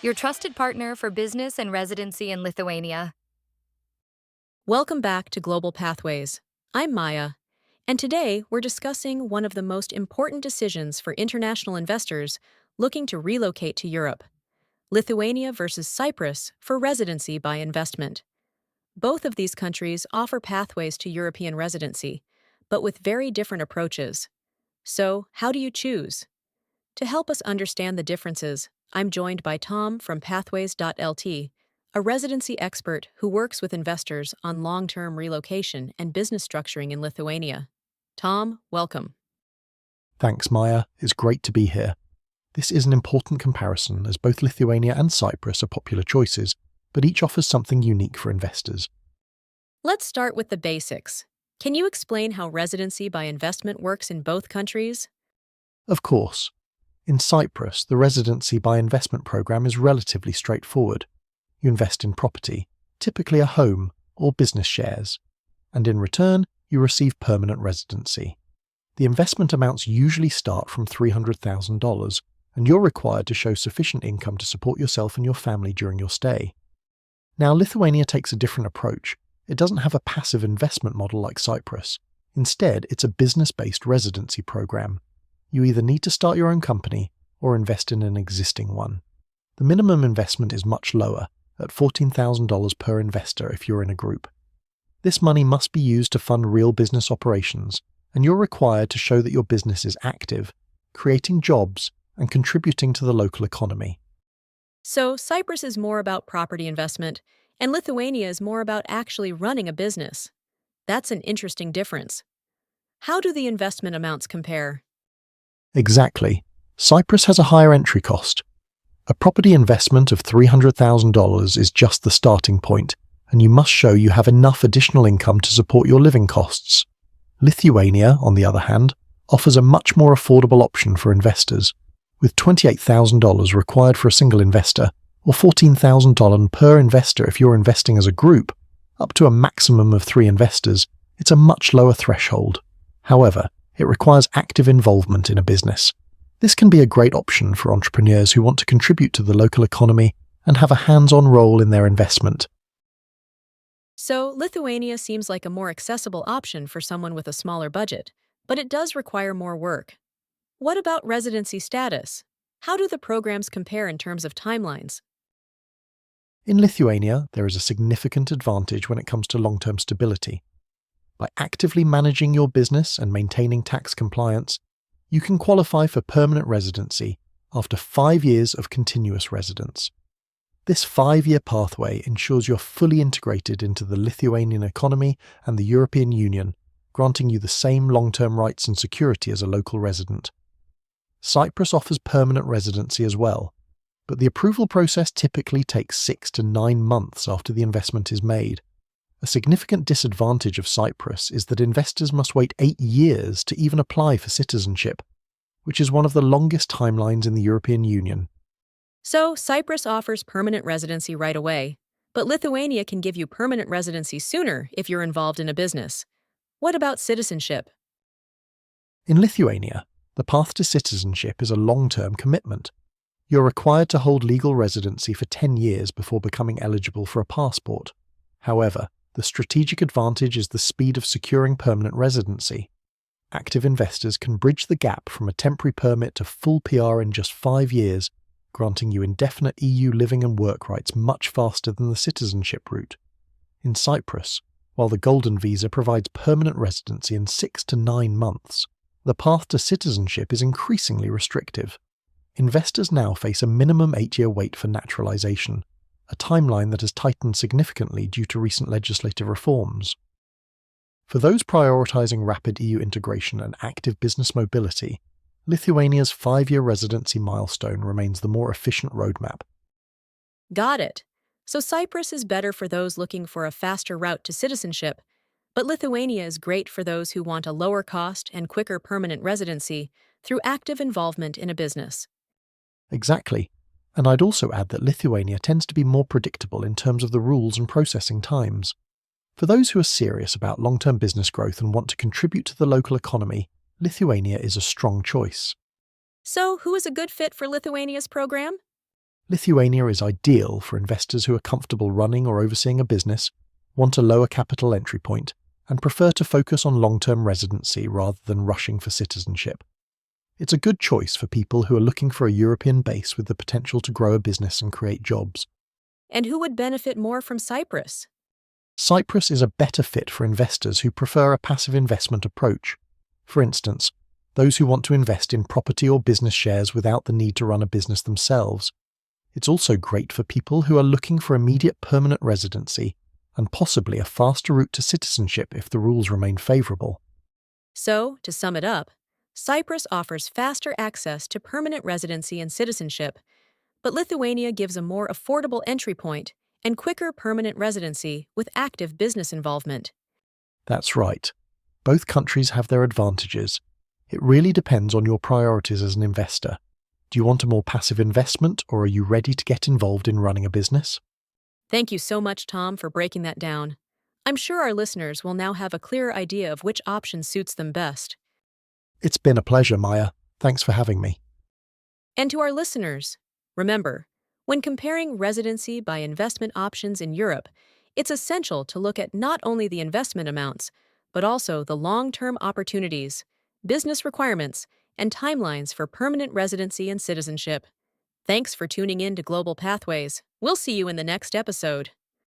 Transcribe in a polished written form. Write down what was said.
your trusted partner for business and residency in Lithuania. Welcome back to Global Pathways. I'm Maya, and today we're discussing one of the most important decisions for international investors looking to relocate to Europe: Lithuania versus Cyprus for residency by investment. Both of these countries offer pathways to European residency, but with very different approaches. So, how do you choose? To help us understand the differences, I'm joined by Tom from Pathways.lt, a residency expert who works with investors on long-term relocation and business structuring in Lithuania. Tom, welcome. Thanks, Maya. It's great to be here. This is an important comparison as both Lithuania and Cyprus are popular choices, but each offers something unique for investors. Let's start with the basics. Can you explain how residency by investment works in both countries? Of course. In Cyprus, the residency by investment program is relatively straightforward. You invest in property, typically a home or business shares, and in return, you receive permanent residency. The investment amounts usually start from $300,000, and you're required to show sufficient income to support yourself and your family during your stay. Now, Lithuania takes a different approach. It doesn't have a passive investment model like Cyprus. Instead, it's a business-based residency program. You either need to start your own company or invest in an existing one. The minimum investment is much lower, at $14,000 per investor if you're in a group. This money must be used to fund real business operations, and you're required to show that your business is active, creating jobs and contributing to the local economy. So, Cyprus is more about property investment, and Lithuania is more about actually running a business. That's an interesting difference. How do the investment amounts compare? Exactly. Cyprus has a higher entry cost. A property investment of $300,000 is just the starting point, and you must show you have enough additional income to support your living costs. Lithuania, on the other hand, offers a much more affordable option for investors, with $28,000 required for a single investor, or $14,000 per investor if you're investing as a group, up to a maximum of 3 investors. It's a much lower threshold. However, it requires active involvement in a business. This can be a great option for entrepreneurs who want to contribute to the local economy and have a hands-on role in their investment. So, Lithuania seems like a more accessible option for someone with a smaller budget, but it does require more work. What about residency status? How do the programs compare in terms of timelines? In Lithuania, there is a significant advantage when it comes to long-term stability. By actively managing your business and maintaining tax compliance, you can qualify for permanent residency after 5 years of continuous residence. This 5-year pathway ensures you're fully integrated into the Lithuanian economy and the European Union, granting you the same long-term rights and security as a local resident. Cyprus offers permanent residency as well, but the approval process typically takes 6 to 9 months after the investment is made. A significant disadvantage of Cyprus is that investors must wait 8 years to even apply for citizenship, which is one of the longest timelines in the European Union. So, Cyprus offers permanent residency right away, but Lithuania can give you permanent residency sooner if you're involved in a business. What about citizenship? In Lithuania, the path to citizenship is a long-term commitment. You're required to hold legal residency for 10 years before becoming eligible for a passport. However, the strategic advantage is the speed of securing permanent residency. Active investors can bridge the gap from a temporary permit to full PR in just 5 years, granting you indefinite EU living and work rights much faster than the citizenship route. In Cyprus, while the Golden Visa provides permanent residency in 6 to 9 months, the path to citizenship is increasingly restrictive. Investors now face a minimum 8-year wait for naturalization, a timeline that has tightened significantly due to recent legislative reforms. For those prioritizing rapid EU integration and active business mobility, Lithuania's 5-year residency milestone remains the more efficient roadmap. Got it. So, Cyprus is better for those looking for a faster route to citizenship, but Lithuania is great for those who want a lower cost and quicker permanent residency through active involvement in a business. Exactly. And I'd also add that Lithuania tends to be more predictable in terms of the rules and processing times. For those who are serious about long-term business growth and want to contribute to the local economy, Lithuania is a strong choice. So, who is a good fit for Lithuania's program? Lithuania is ideal for investors who are comfortable running or overseeing a business, want a lower capital entry point, and prefer to focus on long-term residency rather than rushing for citizenship. It's a good choice for people who are looking for a European base with the potential to grow a business and create jobs. And who would benefit more from Cyprus? Cyprus is a better fit for investors who prefer a passive investment approach. For instance, those who want to invest in property or business shares without the need to run a business themselves. It's also great for people who are looking for immediate permanent residency and possibly a faster route to citizenship if the rules remain favourable. So, to sum it up, Cyprus offers faster access to permanent residency and citizenship, but Lithuania gives a more affordable entry point and quicker permanent residency with active business involvement. That's right. Both countries have their advantages. It really depends on your priorities as an investor. Do you want a more passive investment, or are you ready to get involved in running a business? Thank you so much, Tom, for breaking that down. I'm sure our listeners will now have a clearer idea of which option suits them best. It's been a pleasure, Maya. Thanks for having me. And to our listeners, remember, when comparing residency by investment options in Europe, it's essential to look at not only the investment amounts, but also the long-term opportunities, business requirements, and timelines for permanent residency and citizenship. Thanks for tuning in to Global Pathways. We'll see you in the next episode.